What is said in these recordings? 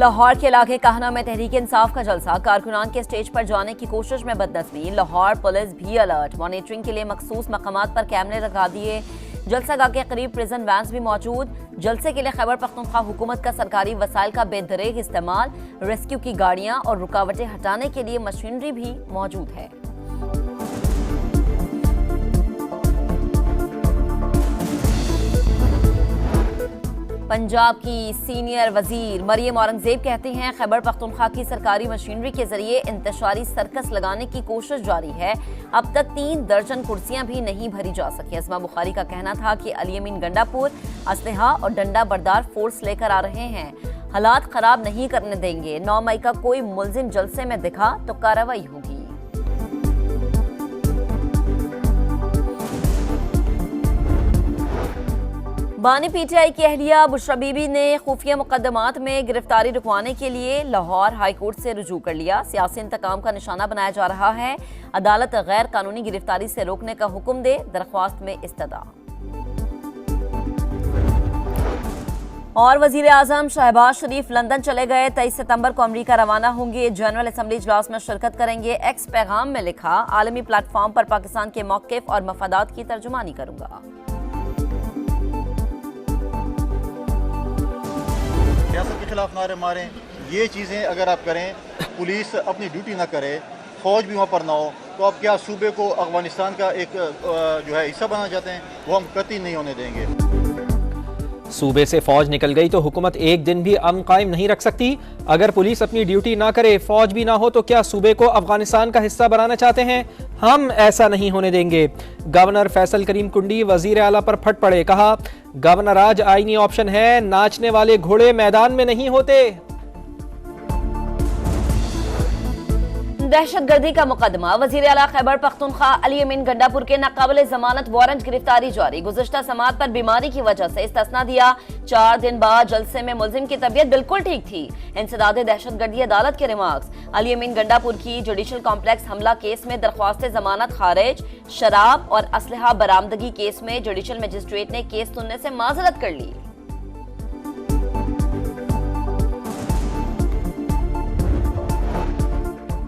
लाहौर के इलाके कहना में तहरीक इंसाफ का जलसा, कारकुनान के स्टेज पर जाने की कोशिश में बदनज़मी। लाहौर पुलिस भी अलर्ट, मॉनिटरिंग के लिए मखसूस मकामात पर कैमरे लगा दिए। जलसागाह के करीब प्रिजन वैन्स भी मौजूद। जलसे के लिए खैबर पख्तूनख्वा हुकूमत का सरकारी वसाइल का बेदरेग इस्तेमाल, रेस्क्यू की गाड़ियां और रुकावटें हटाने के लिए मशीनरी भी मौजूद है। पंजाब की सीनियर वजीर मरियम औरंगजेब कहती हैं, खैबर पख्तूनख्वा की सरकारी मशीनरी के जरिए इंतशारी सर्कस लगाने की कोशिश जारी है। अब तक 3 दर्जन कुर्सियां भी नहीं भरी जा सकी। अस्मा बुखारी का कहना था कि अली अमीन गंडापुर असलहा और डंडा बरदार फोर्स लेकर आ रहे हैं, हालात खराब नहीं करने देंगे। 9 मई का कोई मुल्जिम जलसे में दिखा तो कार्रवाई होगी। बानी पीटीआई की अहलिया बुशरा बीबी ने खुफिया मुकदमात में गिरफ्तारी रुकवाने के लिए लाहौर हाई कोर्ट से रुजू कर लिया। सियासी इंतकाम का निशाना बनाया जा रहा है। अदालत गैर कानूनी गिरफ्तारी से रोकने का हुक्म दे, दरख्वास्त में इस्तदा। और वजीर आजम शहबाज शरीफ लंदन चले गए। 23 सितंबर को अमरीका रवाना होंगे। जनरल असम्बली इजलास में शिरकत करेंगे। एक्स पैगाम में लिखा, आलमी प्लेटफॉर्म पर पाकिस्तान के मौक़िफ़ और मफादात की तर्जुमानी करूंगा। सियासत के खिलाफ नारे मारें, ये चीज़ें अगर आप करें, पुलिस अपनी ड्यूटी ना करे, फौज भी वहाँ पर ना हो, तो आप क्या सूबे को अफगानिस्तान का एक जो है हिस्सा बनाना चाहते हैं? वो हम कतई नहीं होने देंगे। सूबे से फौज निकल गई तो हुकूमत एक दिन भी अमन कायम नहीं रख सकती। अगर पुलिस अपनी ड्यूटी ना करे, फौज भी ना हो, तो क्या सूबे को अफगानिस्तान का हिस्सा बनाना चाहते हैं? हम ऐसा नहीं होने देंगे। गवर्नर फैसल करीम कुंडी वजीर आला पर फट पड़े, कहा गवर्नर आज आईनी ऑप्शन है, नाचने वाले घोड़े मैदान में नहीं होते। दहशतगर्दी का मुकदमा, वजीर आला खैबर पख्तूनख्वा अली अमीन गंडापुर के नाकाबिल जमानत वारंट गिरफ्तारी जारी। गुज़िश्ता समात पर बीमारी की वजह से इस्तिस्ना दिया। 4 दिन बाद जलसे में मुल्जिम की तबीयत बिल्कुल ठीक थी। इंसदादे दहशतगर्दी अदालत के रिमार्क्स। अली अमीन गंडापुर की जुडिशल कॉम्प्लेक्स हमला केस में दरख्वास्त जमानत खारिज। शराब और असलहा बरामदगी केस में जुडिशल मजिस्ट्रेट ने केस सुनने से माजरत कर ली।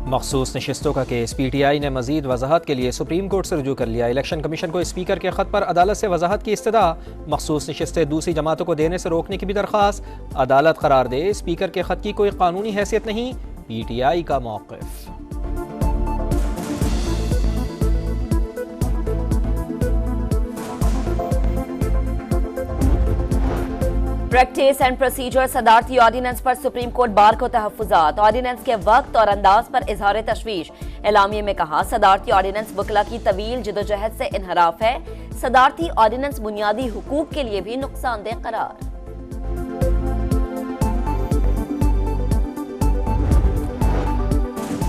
मखसूस नशिस्तों का केस, पीटीआई ने मजीद वजाहत के लिए सुप्रीम कोर्ट से रुजू कर लिया। इलेक्शन कमीशन को स्पीकर के खत पर अदालत से वजाहत की इस्तदा। मखसूस नशिस्तें दूसरी जमातों को देने से रोकने की भी दरख्वास्त। अदालत करार दे स्पीकर के खत की कोई कानूनी हैसियत नहीं, पीटीआई का मौक़िफ़। प्रैक्टिस एंड प्रोसीजर सदारती ऑर्डिनेंस पर सुप्रीम कोर्ट बार को तहफ़्फ़ुज़ात। ऑर्डिनेंस के वक्त और अंदाज पर इजहार तशवीश। एलामिये में कहा, सदारती ऑर्डिनेंस वकला की तवील जदोजहद से इनहराफ है। सदारती ऑर्डिनेंस बुनियादी हुकूक के लिए भी नुकसानदेह करार।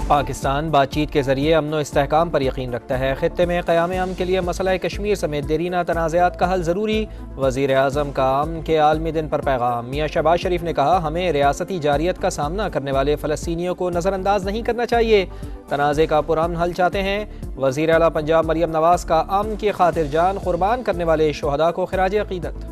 पाकिस्तान बातचीत के जरिए अमन व इस्तेहकाम पर यकीन रखता है। खित्ते में क़याम अमन के लिए मसला कश्मीर समेत देरीना तनाज़ात का हल ज़रूरी। वज़ीर आज़म का अमन के आलमी दिन पर पैगाम। मियाँ शहबाज शरीफ ने कहा, हमें रियासती जारियत का सामना करने वाले फ़लस्तीनियों को नज़रअंदाज नहीं करना चाहिए। तनाज़े का पुरअमन हल चाहते हैं। वज़ीर आला पंजाब मरियम नवाज़ का अमन की खातिर जान कुर्बान करने वाले शुहदा को खिराज अक़ीदत।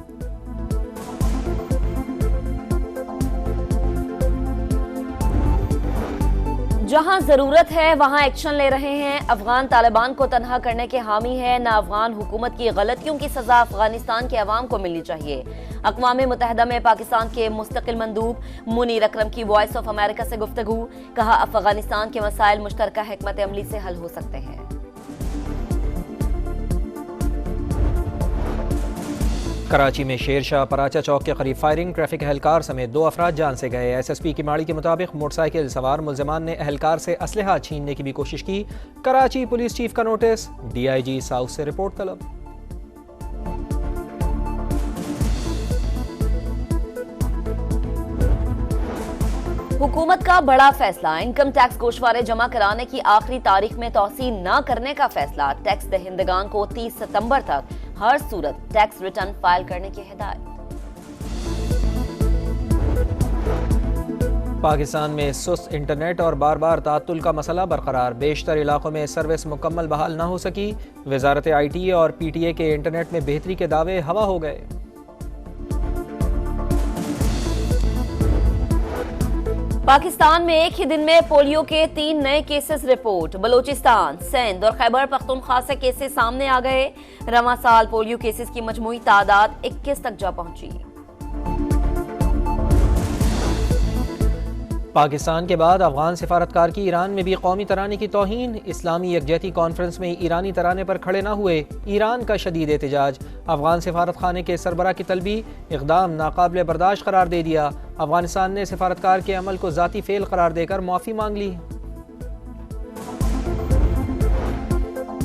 जहां जरूरत है वहां एक्शन ले रहे हैं। अफगान तालिबान को तनहा करने के हामी है। ना अफगान हुकूमत की गलतियों की सजा अफगानिस्तान के अवाम को मिलनी चाहिए। अक़वाम मुत्तहिदा में पाकिस्तान के मुस्तकिल मंदूब मुनीर अकरम की वॉइस ऑफ अमेरिका से गुफ्तगू। कहा, अफगानिस्तान के मसाइल मुश्तरका हिकमत अमली से हल हो सकते हैं। कराची में शेरशाह पराचा चौक के करीब फायरिंग, ट्रैफिक एहलकार समेत 2 अफराद जान से गए। SSP की माड़ी के मुताबिक मोटरसाइकिल सवार मुल्जिमान ने एहलकार से असलहा छीनने की भी कोशिश की। कराची पुलिस चीफ का नोटिस, DIG साउथ से रिपोर्ट तलब। हुकूमत का बड़ा फैसला, इनकम टैक्स गोशवारे जमा कराने की आखिरी तारीख में तौसील न करने का फैसला। टैक्स दहिंदगान को 30 सितंबर तक हर सूरत टैक्स रिटर्न फाइल करने की हिदायत। पाकिस्तान में सुस्त इंटरनेट और बार बार तातुल का मसला बरकरार। बेशतर इलाकों में सर्विस मुकम्मल बहाल न हो सकी। वजारत IT और PTA के इंटरनेट में बेहतरी के दावे हवा हो गए। पाकिस्तान में एक ही दिन में पोलियो के 3 नए केसेस रिपोर्ट। बलूचिस्तान, सिंध और खैबर पख्तूनख्वा से केसेस सामने आ गए। रवां साल पोलियो केसेस की मजमूई तादाद 21 तक जा पहुंची। पाकिस्तान के बाद अफगान सिफारतकार की ईरान में भी कौमी तराने की तौहीन। इस्लामी यकजहती कॉन्फ्रेंस में ईरानी तराने पर खड़े न हुए। ईरान का शदीद एहतजाज। अफगान सिफारत खाने के सरबरा की तलबी। इक़दाम नाकाबिल बर्दाश्त करार दे दिया। अफगानिस्तान ने सिफारतकार के अमल को ज़ाती फेल करार देकर माफ़ी मांग ली।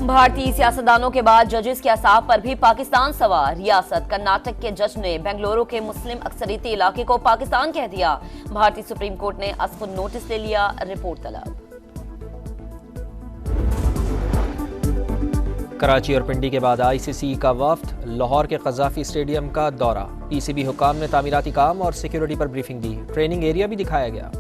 भारतीय सियासतदानों के बाद जजेस के असाब पर भी पाकिस्तान सवार। रियासत कर्नाटक के जज ने बेंगलुरु के मुस्लिम अक्सरियती इलाके को पाकिस्तान कह दिया। भारतीय सुप्रीम कोर्ट ने असखुद नोटिस ले लिया, रिपोर्ट तलब। कराची और पिंडी के बाद ICC का वफ्द। लाहौर के कज़ाफी स्टेडियम का दौरा। PCB हुकाम ने तामीराती काम और सिक्योरिटी पर ब्रीफिंग दी। ट्रेनिंग एरिया भी दिखाया गया।